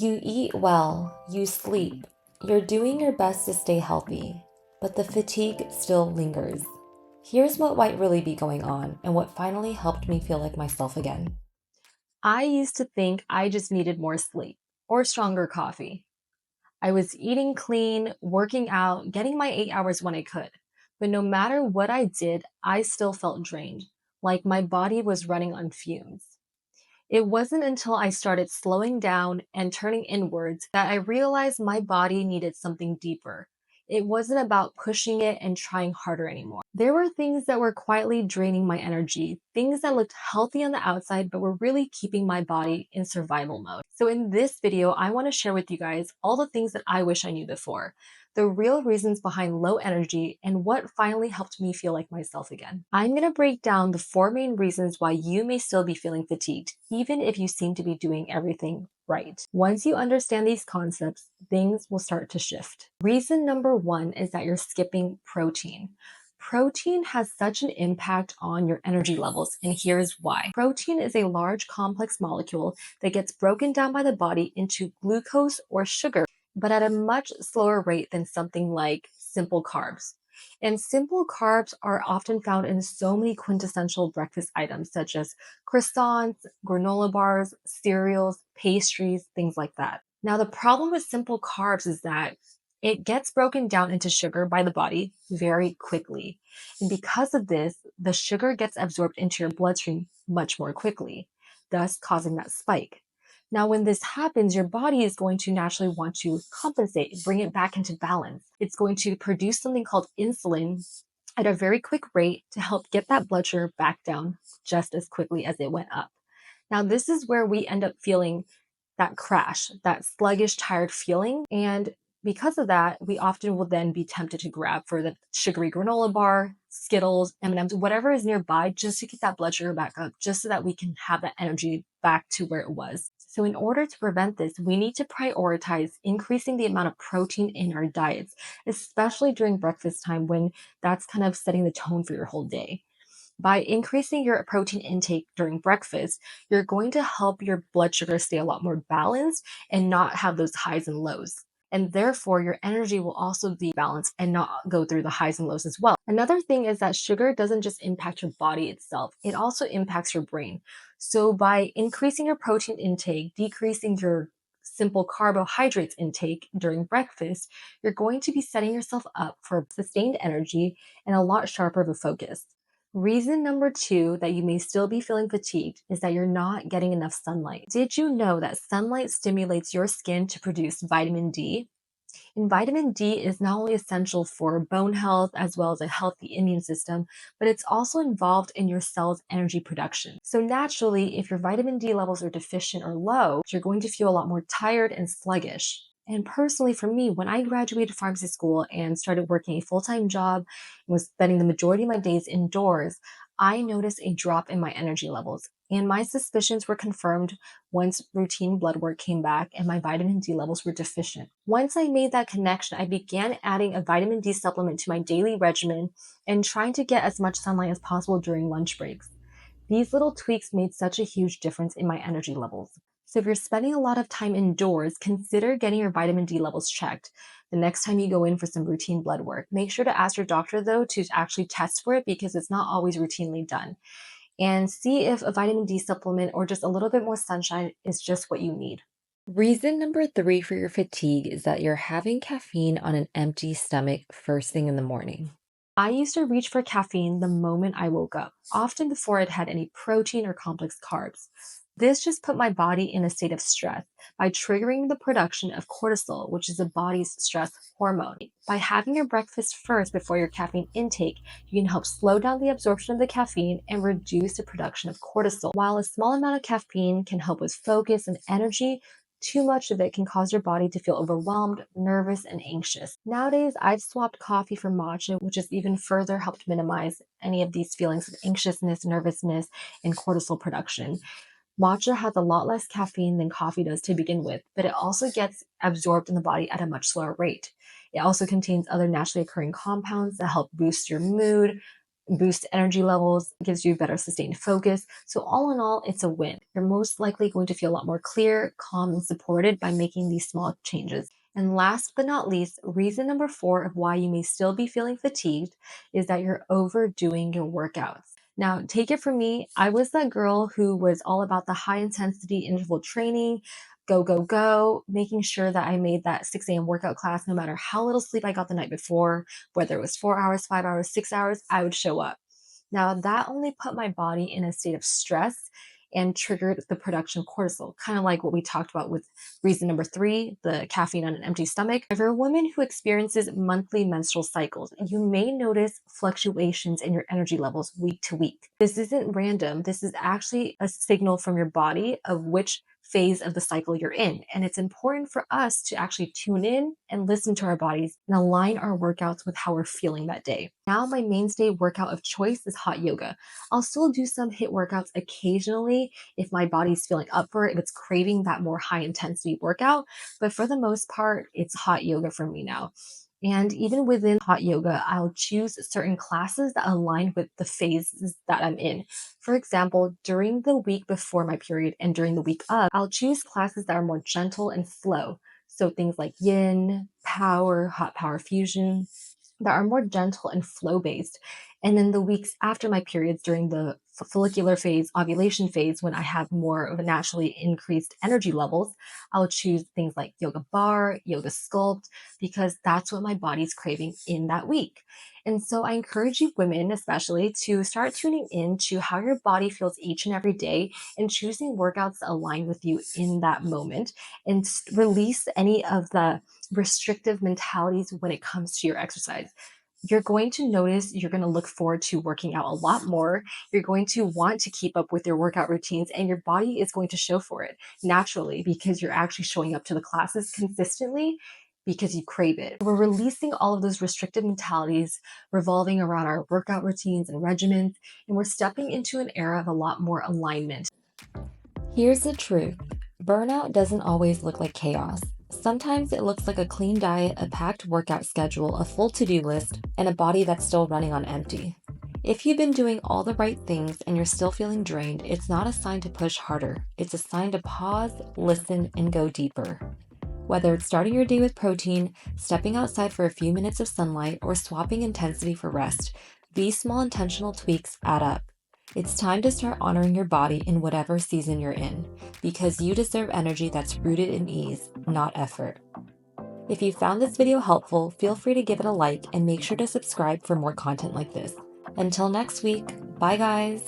You eat well, you sleep, you're doing your best to stay healthy, but the fatigue still lingers. Here's what might really be going on and what finally helped me feel like myself again. I used to think I just needed more sleep or stronger coffee. I was eating clean, working out, getting my 8 hours when I could. But no matter what I did, I still felt drained, like my body was running on fumes. It wasn't until I started slowing down and turning inwards that I realized my body needed something deeper. It wasn't about pushing it and trying harder anymore. There were things that were quietly draining my energy, things that looked healthy on the outside but were really keeping my body in survival mode. So in this video, I want to share with you guys all the things that I wish I knew before, the real reasons behind low energy, and what finally helped me feel like myself again. I'm going to break down the four main reasons why you may still be feeling fatigued, even if you seem to be doing everything right. Once you understand these concepts, things will start to shift. Reason number one is that you're skipping protein. Protein has such an impact on your energy levels, and here's why. Protein is a large complex molecule that gets broken down by the body into glucose or sugar, but at a much slower rate than something like simple carbs. And simple carbs are often found in so many quintessential breakfast items such as croissants, granola bars, cereals, pastries, things like that. Now, the problem with simple carbs is that it gets broken down into sugar by the body very quickly. And because of this, the sugar gets absorbed into your bloodstream much more quickly, thus causing that spike. Now, when this happens, your body is going to naturally want to compensate, bring it back into balance. It's going to produce something called insulin at a very quick rate to help get that blood sugar back down just as quickly as it went up. Now, this is where we end up feeling that crash, that sluggish, tired feeling. And because of that, we often will then be tempted to grab for the sugary granola bar, Skittles, M&Ms, whatever is nearby, just to get that blood sugar back up, just so that we can have that energy back to where it was. So in order to prevent this, we need to prioritize increasing the amount of protein in our diets, especially during breakfast time when that's kind of setting the tone for your whole day. By increasing your protein intake during breakfast, you're going to help your blood sugar stay a lot more balanced and not have those highs and lows. And therefore, your energy will also be balanced and not go through the highs and lows as well. Another thing is that sugar doesn't just impact your body itself, it also impacts your brain. So, by increasing your protein intake, decreasing your simple carbohydrates intake during breakfast, you're going to be setting yourself up for sustained energy and a lot sharper of a focus. Reason number two that you may still be feeling fatigued is that you're not getting enough sunlight. Did you know that sunlight stimulates your skin to produce vitamin D? And vitamin D is not only essential for bone health as well as a healthy immune system, but it's also involved in your cell's energy production. So naturally, if your vitamin D levels are deficient or low, you're going to feel a lot more tired and sluggish. And personally, for me, when I graduated pharmacy school and started working a full-time job and was spending the majority of my days indoors, I noticed a drop in my energy levels. And my suspicions were confirmed once routine blood work came back and my vitamin D levels were deficient. Once I made that connection, I began adding a vitamin D supplement to my daily regimen and trying to get as much sunlight as possible during lunch breaks. These little tweaks made such a huge difference in my energy levels. So if you're spending a lot of time indoors, consider getting your vitamin D levels checked. The next time you go in for some routine blood work, make sure to ask your doctor though to actually test for it because it's not always routinely done. And see if a vitamin D supplement or just a little bit more sunshine is just what you need. Reason number three for your fatigue is that you're having caffeine on an empty stomach first thing in the morning. I used to reach for caffeine the moment I woke up, often before I'd had any protein or complex carbs. This just put my body in a state of stress by triggering the production of cortisol, which is the body's stress hormone. By having your breakfast first before your caffeine intake, you can help slow down the absorption of the caffeine and reduce the production of cortisol. While a small amount of caffeine can help with focus and energy, too much of it can cause your body to feel overwhelmed, nervous, and anxious. Nowadays, I've swapped coffee for matcha, which has even further helped minimize any of these feelings of anxiousness, nervousness, and cortisol production. Matcha has a lot less caffeine than coffee does to begin with, but it also gets absorbed in the body at a much slower rate. It also contains other naturally occurring compounds that help boost your mood, boosts energy levels, gives you better sustained focus. So all in all, it's a win. You're most likely going to feel a lot more clear, calm, and supported by making these small changes. And last but not least, reason number 4 of why you may still be feeling fatigued is that you're overdoing your workouts. Now, take it from me, I was that girl who was all about the high intensity interval training, go, go, go, making sure that I made that 6 a.m. workout class no matter how little sleep I got the night before, whether it was 4 hours, 5 hours, 6 hours, I would show up. Now, that only put my body in a state of stress and triggered the production of cortisol, kind of like what we talked about with reason number 3, the caffeine on an empty stomach. For a woman who experiences monthly menstrual cycles, you may notice fluctuations in your energy levels week to week. This isn't random. This is actually a signal from your body of which phase of the cycle you're in. And it's important for us to actually tune in and listen to our bodies and align our workouts with how we're feeling that day. Now, my mainstay workout of choice is hot yoga. I'll still do some HIIT workouts occasionally if my body's feeling up for it, if it's craving that more high intensity workout. But for the most part, it's hot yoga for me now. And even within hot yoga, I'll choose certain classes that align with the phases that I'm in. For example, during the week before my period and during the week of, I'll choose classes that are more gentle and flow. So things like yin, power, hot power fusion, that are more gentle and flow based. And then the weeks after my periods during the follicular phase, ovulation phase, when I have more of a naturally increased energy levels, I'll choose things like yoga bar, yoga sculpt, because that's what my body's craving in that week. And so I encourage you women, especially, to start tuning in to how your body feels each and every day and choosing workouts that align with you in that moment and release any of the restrictive mentalities when it comes to your exercise. You're going to notice you're going to look forward to working out a lot more. You're going to want to keep up with your workout routines, and your body is going to show for it naturally because you're actually showing up to the classes consistently because you crave it. We're releasing all of those restrictive mentalities revolving around our workout routines and regimens, and we're stepping into an era of a lot more alignment. Here's the truth. Burnout doesn't always look like chaos. Sometimes it looks like a clean diet, a packed workout schedule, a full to-do list, and a body that's still running on empty. If you've been doing all the right things and you're still feeling drained, it's not a sign to push harder. It's a sign to pause, listen, and go deeper. Whether it's starting your day with protein, stepping outside for a few minutes of sunlight, or swapping intensity for rest, these small intentional tweaks add up. It's time to start honoring your body in whatever season you're in, because you deserve energy that's rooted in ease, not effort. If you found this video helpful, feel free to give it a like and make sure to subscribe for more content like this. Until next week, bye guys!